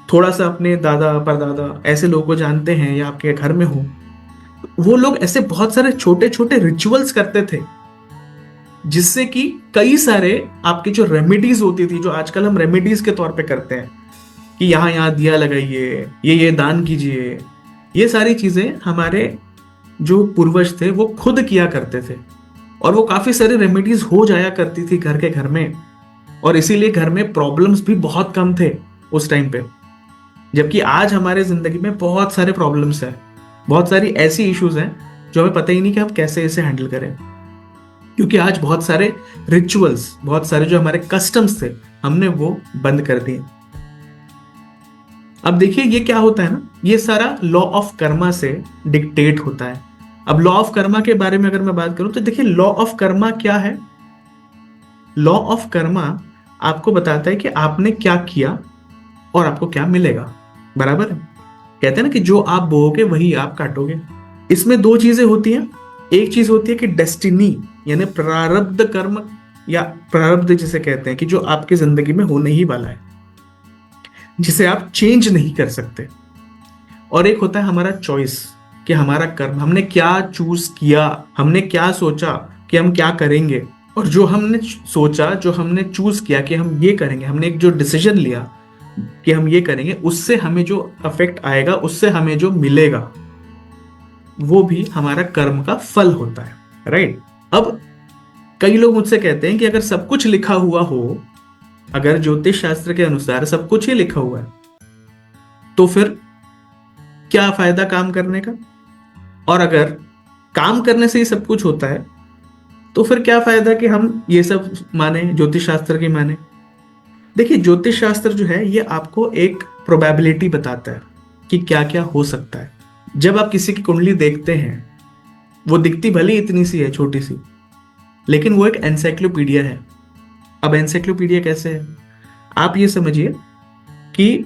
थोड़ा सा अपने दादा परदादा ऐसे लोगों को जानते हैं या आपके घर में हो, वो लोग ऐसे बहुत सारे छोटे छोटे रिचुअल्स करते थे जिससे कि कई सारे आपकी जो रेमेडीज होती थी, जो आजकल हम रेमेडीज के तौर पे करते हैं कि यहाँ यहाँ दिया लगाइए, ये दान कीजिए, ये सारी चीजें हमारे जो पूर्वज थे वो खुद किया करते थे। और वो काफी सारी रेमेडीज हो जाया करती थी घर के घर में, और इसीलिए घर में प्रॉब्लम्स भी बहुत कम थे उस टाइम पे। जबकि आज हमारे जिंदगी में बहुत सारे प्रॉब्लम्स हैं, बहुत सारी ऐसी इश्यूज हैं जो हमें पता ही नहीं कि हम कैसे इसे हैंडल करें, क्योंकि आज बहुत सारे रिचुअल्स, बहुत सारे जो हमारे कस्टम्स थे, हमने वो बंद कर दिए। अब देखिए ये क्या होता है ना, ये सारा लॉ ऑफ कर्मा से डिक्टेट होता है। अब लॉ ऑफ कर्मा के बारे में अगर मैं बात करूं तो देखिए लॉ ऑफ कर्मा क्या है। लॉ ऑफ कर्मा आपको बताता है कि आपने क्या किया और आपको क्या मिलेगा, बराबर है। कहते हैं ना कि जो आप बोओगे वही आप काटोगे। इसमें दो चीजें होती हैं। एक चीज होती है कि डेस्टिनी, यानी प्रारब्ध कर्म, या प्रारब्ध जिसे कहते हैं कि जो आपकी जिंदगी में होने ही वाला है, जिसे आप चेंज नहीं कर सकते। और एक होता है हमारा चॉइस, कि हमारा कर्म, हमने क्या चूज किया, हमने क्या सोचा कि हम क्या करेंगे, और जो हमने सोचा, जो हमने चूज किया कि हम ये करेंगे, हमने एक जो डिसीजन लिया कि हम ये करेंगे, उससे हमें जो अफेक्ट आएगा, उससे हमें जो मिलेगा, वो भी हमारा कर्म का फल होता है, राइट। अब कई लोग मुझसे कहते हैं कि अगर सब कुछ लिखा हुआ हो, अगर ज्योतिष शास्त्र के अनुसार सब कुछ ही लिखा हुआ है, तो फिर क्या फायदा काम करने का। और अगर काम करने से ही सब कुछ होता है, तो फिर क्या फायदा कि हम ये सब माने, ज्योतिष शास्त्र की माने। देखिए ज्योतिष शास्त्र जो है ये आपको एक प्रोबेबिलिटी बताता है कि क्या क्या हो सकता है। जब आप किसी की कुंडली देखते हैं, वो दिखती भले इतनी सी है, छोटी सी, लेकिन वो एक एनसाइक्लोपीडिया है। अब एनसाइक्लोपीडिया कैसे है, आप ये समझिए कि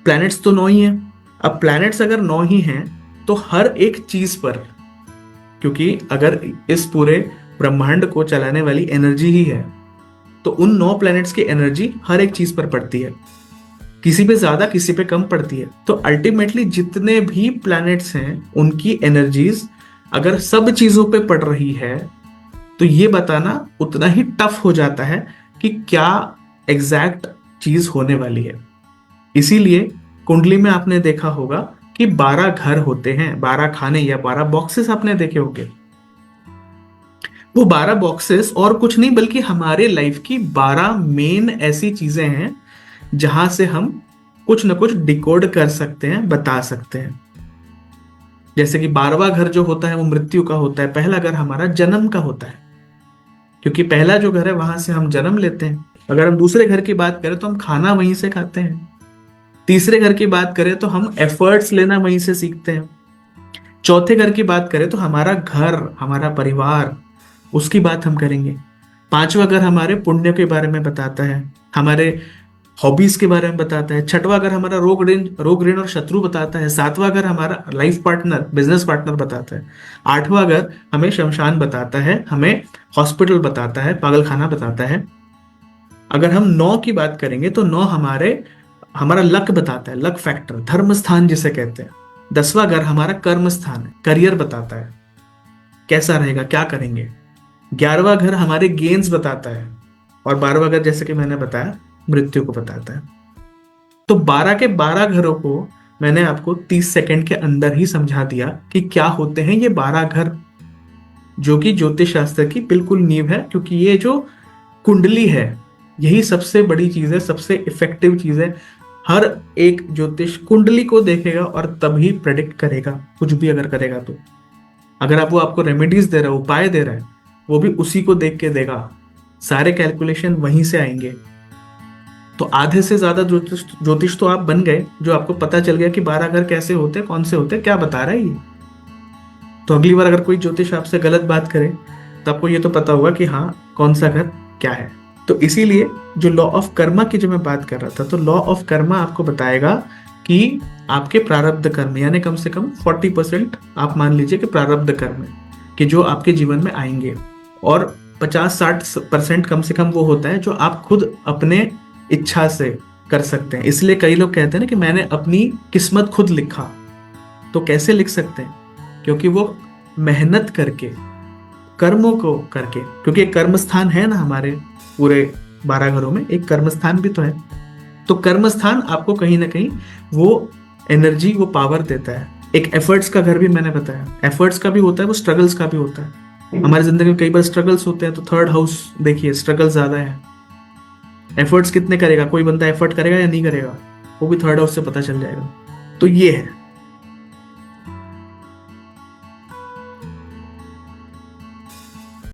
प्लैनेट्स तो 9 ही हैं। अब प्लैनेट्स अगर 9 ही हैं तो हर एक चीज पर, क्योंकि अगर इस पूरे ब्रह्मांड को चलाने वाली एनर्जी ही है, तो उन 9 प्लैनेट्स की एनर्जी हर एक चीज पर पड़ती है, किसी पे ज्यादा किसी पे कम पड़ती है। तो अल्टीमेटली जितने भी प्लैनेट्स हैं उनकी एनर्जीज अगर सब चीजों पे पड़ रही है, तो ये बताना उतना ही टफ हो जाता है कि क्या एग्जैक्ट चीज होने वाली है। इसीलिए कुंडली में आपने देखा होगा कि 12 घर होते हैं, 12 खाने या 12 बॉक्सेस आपने देखे होंगे। वो 12 बॉक्सेस और कुछ नहीं बल्कि हमारे लाइफ की 12 मेन ऐसी चीजें हैं जहां से हम कुछ ना कुछ डिकोड कर सकते हैं, बता सकते हैं। जैसे कि 12वां घर जो होता है वो मृत्यु का होता है, पहला घर हमारा जन्म का होता है, क्योंकि पहला जो घर है वहां से हम जन्म लेते हैं। अगर हम दूसरे घर की बात करें तो हम खाना वहीं से खाते हैं। तीसरे घर की बात करें तो हम एफर्ट्स लेना वहीं से सीखते हैं। चौथे घर की बात करें तो हमारा घर, हमारा परिवार, उसकी बात हम करेंगे। पांचवा घर हमारे पुण्य के बारे में बताता है, हमारे हॉबीज के बारे में बताता है। छठवां घर हमारा रोग ऋण और शत्रु बताता है। सातवां घर हमारा लाइफ पार्टनर, बिजनेस पार्टनर बताता है। आठवां घर हमें शमशान बताता है, हमें हॉस्पिटल बताता है, पागलखाना बताता है। अगर हम 9 की बात करेंगे तो 9 हमारा लक बताता है, लक फैक्टर, धर्म स्थान जिसे कहते हैं। 10वां घर हमारा कर्म स्थान है, करियर बताता है, कैसा रहेगा, क्या करेंगे। 11वां घर हमारे गेन्स बताता है, और 12वां घर जैसे कि मैंने बताया मृत्यु को बताता है। तो 12 के 12 घरों को मैंने आपको 30 सेकंड के अंदर ही समझा दिया कि क्या होते हैं ये 12 घर, जो कि ज्योतिष शास्त्र की बिल्कुल नींव है। क्योंकि ये जो कुंडली है यही सबसे बड़ी चीज है, सबसे इफेक्टिव चीज है। हर एक ज्योतिष कुंडली को देखेगा और तभी प्रेडिक्ट करेगा, कुछ भी अगर करेगा तो। अगर आप वो आपको रेमेडीज दे रहा है, उपाय दे रहा है, वो भी उसी को देख के देगा। सारे कैलकुलेशन वहीं से आएंगे। तो आधे से ज्यादा ज्योतिष तो आप बन गए, जो आपको पता चल गया कि 12 घर कैसे होते, कौन से होते, क्या बता रहा है ये। तो अगली बार अगर कोई ज्योतिष आपसे गलत बात करे तो आपको ये तो पता होगा कि हाँ कौन सा घर क्या है। तो इसीलिए जो लॉ ऑफ कर्मा की जो मैं बात कर रहा था, तो लॉ ऑफ कर्मा आपको बताएगा कि आपके प्रारब्ध कर्म, यानी कम से कम 40% आप मान लीजिए कि प्रारब्ध कर्म कि जो आपके जीवन में आएंगे, और 50-60% कम से कम वो होता है जो आप खुद अपने इच्छा से, कर सकते हैं। इसलिए कई लोग कहते हैं ना कि मैंने अपनी किस्मत खुद लिखा। तो कैसे लिख सकते हैं? क्योंकि वो मेहनत करके, कर्मों को करके, क्योंकि एक कर्म स्थान है ना हमारे पूरे 12 घरों में, एक कर्म स्थान भी तो है। तो कर्म स्थान आपको कहीं ना कहीं वो एनर्जी, वो पावर देता है। एक एफर्ट्स का घर भी मैंने बताया, एफर्ट्स का भी होता है, वो स्ट्रगल्स का भी होता है। हमारी जिंदगी में कई बार स्ट्रगल्स होते हैं, तो थर्ड हाउस देखिए, स्ट्रगल ज्यादा है। एफर्ट्स कितने करेगा, कोई बंदा एफर्ट करेगा या नहीं करेगा, वो भी थर्ड हाउस से पता चल जाएगा। तो ये है।